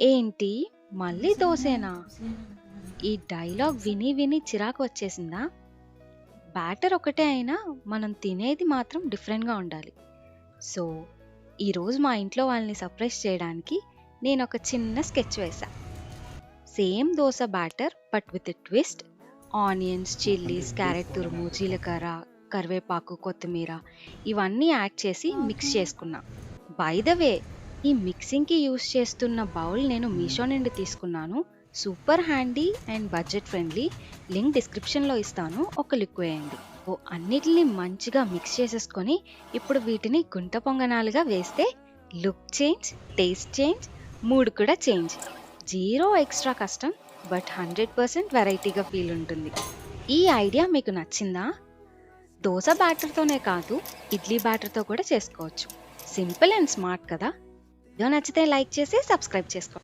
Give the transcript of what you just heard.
ఏంటి మళ్ళీ దోసేనా? ఈ డైలాగ్ విని విని చిరాకు వచ్చేసిందా? బ్యాటర్ ఒకటే అయినా మనం తినేది మాత్రం డిఫరెంట్గా ఉండాలి. సో ఈరోజు మా ఇంట్లో వాళ్ళని సర్ప్రైజ్ చేయడానికి నేను ఒక చిన్న స్కెచ్ వేసా. Same dosa batter but with twist. Onions, chillies, carrot తురుము, జీలకర్ర, కరివేపాకు, కొత్తిమీర ఇవన్నీ యాడ్ చేసి మిక్స్ చేసుకున్నా. బై ద వే, ఈ మిక్సింగ్కి యూస్ చేస్తున్న బౌల్ నేను మీషో నుండి తీసుకున్నాను. Super handy and budget friendly. Link డిస్క్రిప్షన్లో ఇస్తాను, ఒక లుక్ వేయండి. అన్నిటిని మంచిగా మిక్స్ చేసేసుకొని ఇప్పుడు వీటిని గుంట పొంగనాలుగా వేస్తే look change, taste change, mood కూడా చేంజ్. జీరో ఎక్స్ట్రా కష్టం, బట్ 100% వెరైటీగా ఫీల్ ఉంటుంది. ఈ ఐడియా మీకు నచ్చిందా? దోశ బ్యాటర్తోనే కాదు, ఇడ్లీ బ్యాటర్తో కూడా చేసుకోవచ్చు. సింపుల్ అండ్ స్మార్ట్ కదా. వీడియో నచ్చితే లైక్ చేసి సబ్స్క్రైబ్ చేసుకోండి.